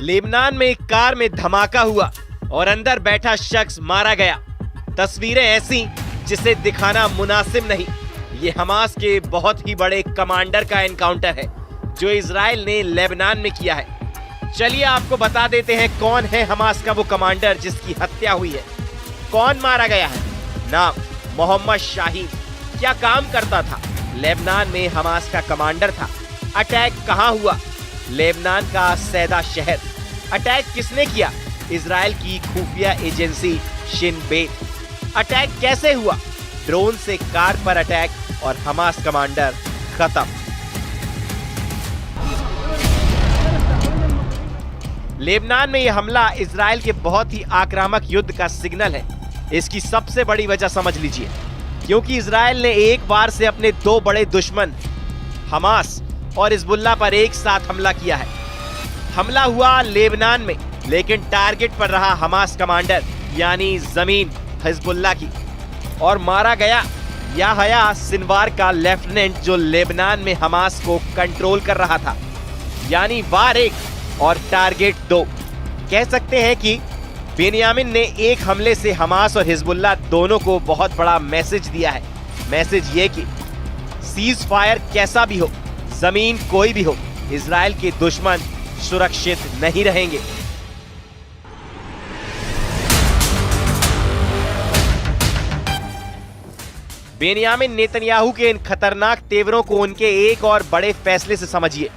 Lebanon में एक car में धमाका हुआ और अंदर बैठा शख्स मारा गया। तस्वीरें ऐसी जिसे दिखाना मुनासिब नहीं। ये हमास के बहुत ही बड़े कमांडर का एनकाउंटर है जो इजराइल ने लेबनान में किया है। चलिए आपको बता देते हैं कौन है हमास का वो कमांडर जिसकी हत्या हुई है। कौन मारा गया है? नाम मोहम्मद शाहीन। क्या काम करता था? लेबनान में हमास का कमांडर था। अटैक कहां हुआ? लेबनान का सैदा शहर। अटैक किसने किया? इजराइल की खुफिया एजेंसी शिन बेत। अटैक कैसे हुआ? ड्रोन से कार पर अटैक और हमास कमांडर खत्म। लेबनान में यह हमला इजराइल के बहुत ही आक्रामक युद्ध का सिग्नल है। इसकी सबसे बड़ी वजह समझ लीजिए, क्योंकि इजराइल ने एक बार से अपने दो बड़े दुश्मन हमास और हिजबुल्लाह पर एक साथ हमला किया है। हमला हुआ लेबनान में, लेकिन टारगेट पर रहा हमास कमांडर यानी जमीन हिजबुल्लाह की, और मारा गया याहया सिनवार का लेफ्टिनेंट जो लेबनान में हमास को कंट्रोल कर रहा था। यानी वार एक और टारगेट दो। कह सकते हैं कि बेनियामिन ने एक हमले से हमास और हिजबुल्लाह दोनों को बहुत बड़ा मैसेज दिया है। मैसेज ये कि सीज फायर कैसा भी हो, जमीन कोई भी हो, इजराइल के दुश्मन सुरक्षित नहीं रहेंगे। बेनियामिन नेतन्याहू के इन खतरनाक तेवरों को उनके एक और बड़े फैसले से समझिए,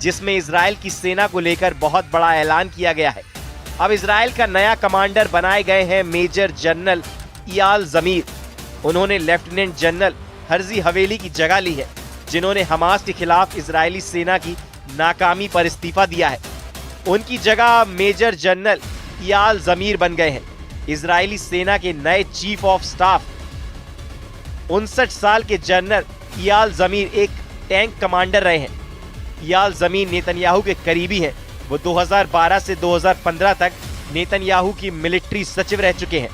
जिसमें इजराइल की सेना को लेकर बहुत बड़ा ऐलान किया गया है। अब इजराइल का नया कमांडर बनाए गए हैं मेजर जनरल इयाल जमीर। उन्होंने लेफ्टिनेंट जनरल हर्जी हवेली की जगह ली है, जिन्होंने हमास के खिलाफ इजरायली सेना की नाकामी पर इस्तीफा दिया है। उनकी जगह मेजर जनरल इयाल जमीर बन गए हैं। इजरायली सेना के नए चीफ ऑफ स्टाफ 59 साल के जनरल इयाल जमीर एक टैंक कमांडर रहे हैं। इयाल जमीर नेतन्याहू के करीबी हैं। वो 2012 से 2015 तक नेतन्याहू की मिलिट्री सचिव रह चुके हैं।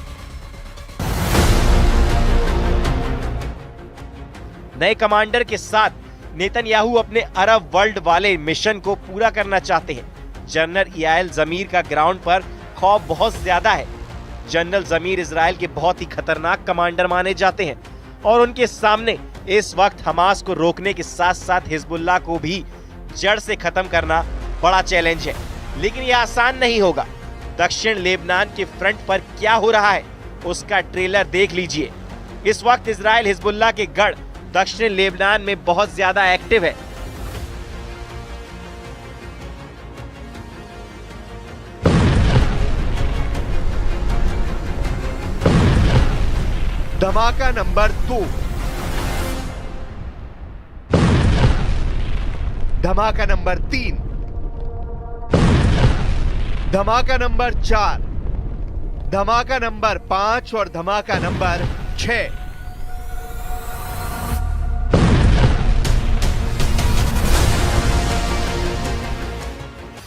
नए कमांडर के साथ नेतन्याहू अपने अरब वर्ल्ड वाले मिशन को पूरा करना चाहते हैं। जनरल इयाल जमीर का ग्राउंड पर खौफ बहुत ज्यादा है। जनरल जमीर इजराइल के बहुत ही खतरनाक कमांडर माने जाते हैं और उनके सामने इस वक्त हमास को रोकने के साथ साथ हिजबुल्लाह को भी जड़ से खत्म करना बड़ा चैलेंज है। लेकिन यह आसान नहीं होगा। दक्षिण लेबनान के फ्रंट पर क्या हो रहा है उसका ट्रेलर देख लीजिए। इस वक्त इजराइल हिजबुल्लाह के गढ़ दक्षिण लेबनान में बहुत ज्यादा एक्टिव है। धमाका नंबर 2, धमाका नंबर 3, धमाका नंबर 4, धमाका नंबर 5 और धमाका नंबर 6।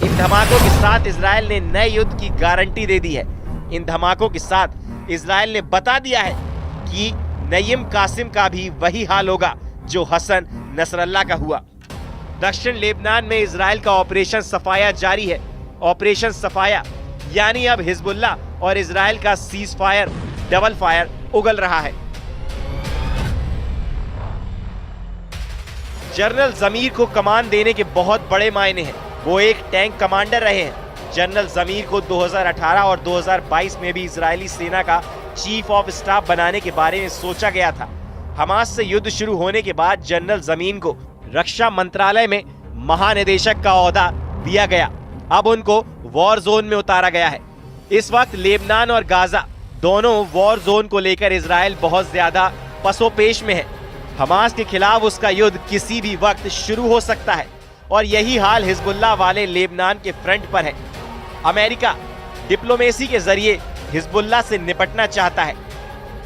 इन धमाकों के साथ इजराइल ने नए युद्ध की गारंटी दे दी है। इन धमाकों के साथ इजराइल ने बता दिया है कि नईम कासिम का भी वही हाल होगा जो हसन नसरल्लाह का हुआ। दक्षिण लेबनान में इजराइल का ऑपरेशन सफाया जारी है। ऑपरेशन सफाया यानी अब हिजबुल्लाह और इजराइल का सीज फायर डबल फायर उगल रहा है। जनरल जमीर को कमान देने के बहुत बड़े मायने हैं। वो एक टैंक कमांडर रहे हैं। जनरल जमीर को 2018 और 2022 में भी इजरायली सेना का चीफ ऑफ स्टाफ बनाने के बारे में सोचा गया था। हमास से युद्ध शुरू होने के बाद जनरल जमीर को रक्षा मंत्रालय में महानिदेशक का ओहदा दिया गया। अब उनको वॉर जोन में उतारा गया है। इस वक्त लेबनान और गाजा दोनों वॉर जोन को लेकर इजराइल बहुत ज्यादा पसोपेश में है। हमास के खिलाफ उसका युद्ध किसी भी वक्त शुरू हो सकता है और यही हाल हिजबुल्लाह वाले लेबनान के फ्रंट पर है। अमेरिका डिप्लोमेसी के जरिए हिजबुल्लाह से निपटना चाहता है।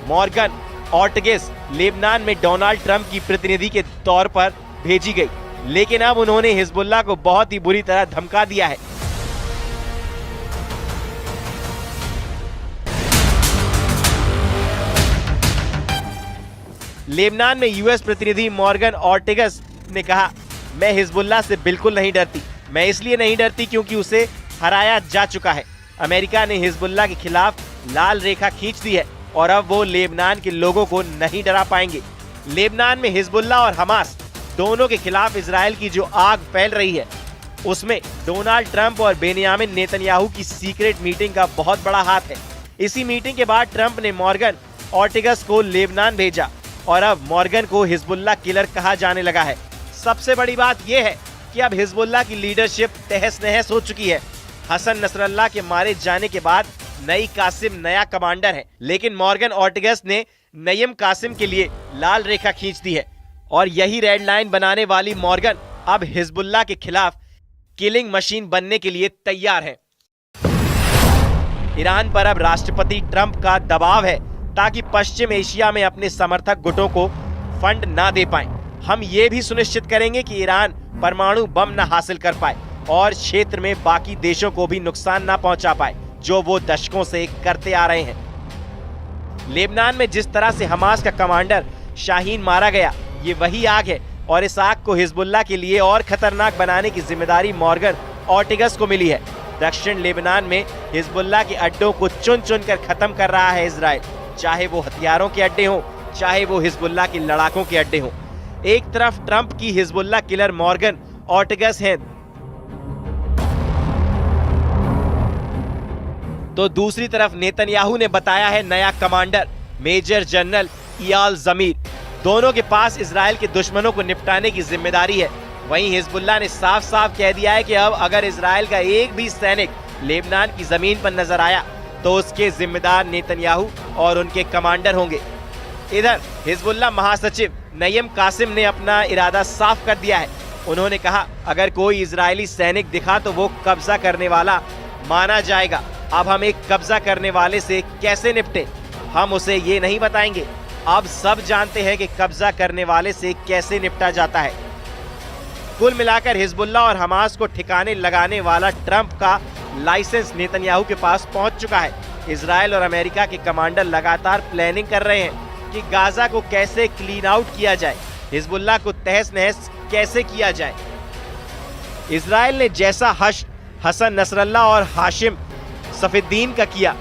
मॉर्गन ऑर्टगेस लेबनान में डोनाल्ड ट्रंप की प्रतिनिधि के तौर पर भेजी गई, लेकिन अब उन्होंने हिजबुल्लाह को बहुत ही बुरी तरह धमका दिया है। लेबनान में यूएस प्रतिनिधि मॉर्गन ऑर्टेगस ने कहा, मैं हिजबुल्लाह से बिल्कुल नहीं डरती। मैं इसलिए नहीं डरती क्योंकि उसे हराया जा चुका है। अमेरिका ने हिजबुल्लाह के खिलाफ लाल रेखा खींच दी है और अब वो लेबनान के लोगों को नहीं डरा पाएंगे। लेबनान में हिजबुल्लाह और हमास दोनों के खिलाफ इजराइल की जो आग फैल रही है, उसमें डोनाल्ड ट्रंप और बेनियामिन नेतन्याहू की सीक्रेट मीटिंग का बहुत बड़ा हाथ है। इसी मीटिंग के बाद ट्रंप ने मॉर्गन ऑर्टिगस को लेबनान भेजा और अब मॉर्गन को हिजबुल्लाह किलर कहा जाने लगा है। सबसे बड़ी बात यह है कि अब हिजबुल्लाह की लीडरशिप तहस नहस हो चुकी है। हसन नसरल्लाह के मारे जाने के बाद नई कासिम नया कमांडर है, लेकिन मॉर्गन ऑर्टिगस ने नईम कासिम के लिए लाल रेखा खींच दी है और यही रेड लाइन बनाने वाली मॉर्गन अब हिजबुल्लाह के खिलाफ किलिंग मशीन बनने के लिए तैयार है। ईरान पर अब राष्ट्रपति ट्रंप का दबाव है ताकि पश्चिम एशिया में अपने समर्थक गुटों को फंड ना दे पाएं। हम ये भी सुनिश्चित करेंगे कि ईरान परमाणु बम न हासिल कर पाए और क्षेत्र में बाकी देशों को भी नुकसान न पहुंचा पाए, जो वो दशकों से करते आ रहे हैं। लेबनान में जिस तरह से हमास का कमांडर शाहीन मारा गया, ये वही आग है और इस आग को हिजबुल्लाह के लिए और खतरनाक बनाने की जिम्मेदारी मॉर्गन ऑर्टिगस को मिली है। दक्षिण लेबनान में हिजबुल्लाह के अड्डों को चुन चुन कर खत्म कर रहा है इजराइल, चाहे वो हथियारों के अड्डे हों, चाहे वो हिजबुल्लाह के लड़ाकों के अड्डे हों। एक तरफ ट्रंप की हिजबुल्लाह किलर मॉर्गन ऑर्टिगस है, तो दूसरी तरफ नेतन्याहू ने बताया है नया कमांडर मेजर जनरल इयाल जमीर। दोनों के पास इजराइल के दुश्मनों को निपटाने की जिम्मेदारी है। वहीं हिजबुल्लाह ने साफ साफ कह दिया है कि अब अगर इजराइल का एक भी सैनिक लेबनान की जमीन पर नजर आया तो उसके जिम्मेदार नेतन्याहू और उनके कमांडर होंगे। इधर हिजबुल्लाह महासचिव नईम कासिम ने अपना इरादा साफ कर दिया है। उन्होंने कहा, अगर कोई इजरायली सैनिक दिखा तो वो कब्जा करने वाला माना जाएगा। अब हम एक कब्जा करने वाले से कैसे निपटे, हम उसे ये नहीं बताएंगे। अब सब जानते हैं कि कब्जा करने वाले से कैसे निपटा जाता है। कुल मिलाकर हिजबुल्लाह और हमास को ठिकाने लगाने वाला ट्रंप का लाइसेंस नेतन्याहू के पास पहुंच चुका है। इजराइल और अमेरिका के कमांडर लगातार प्लानिंग कर रहे हैं कि गाजा को कैसे क्लीन आउट किया जाए, हिजबुल्लाह को तहस नहस कैसे किया जाए। इजराइल ने जैसा हसन नसरल्लाह और हाशिम सफीद्दीन का किया,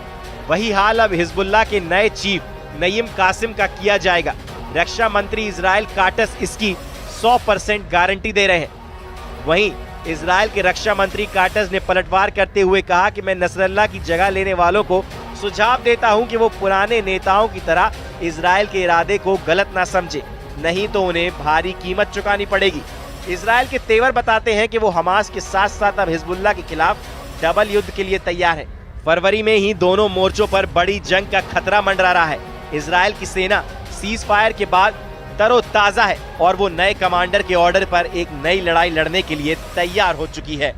वही हाल अब हिजबुल्लाह के नए चीफ नईम कासिम का किया जाएगा। रक्षा मंत्री इजराइल काटस इसकी 100% गारंटी दे रहे हैं। वहीं इजराइल के रक्षा मंत्री काटस ने पलटवार करते हुए कहा कि मैं नसरल्लाह की जगह लेने वालों को सुझाव देता हूं कि वो पुराने नेताओं की तरह इजराइल के इरादे को गलत ना समझे, नहीं तो उन्हें भारी कीमत चुकानी पड़ेगी। इजराइल के तेवर बताते हैं कि वो हमास के साथ साथ अब हिजबुल्लाह के खिलाफ डबल युद्ध के लिए तैयार है। फरवरी में ही दोनों मोर्चों पर बड़ी जंग का खतरा मंडरा रहा है। इजराइल की सेना सीज फायर के बाद तरोताजा है और वो नए कमांडर के ऑर्डर पर एक नई लड़ाई लड़ने के लिए तैयार हो चुकी है।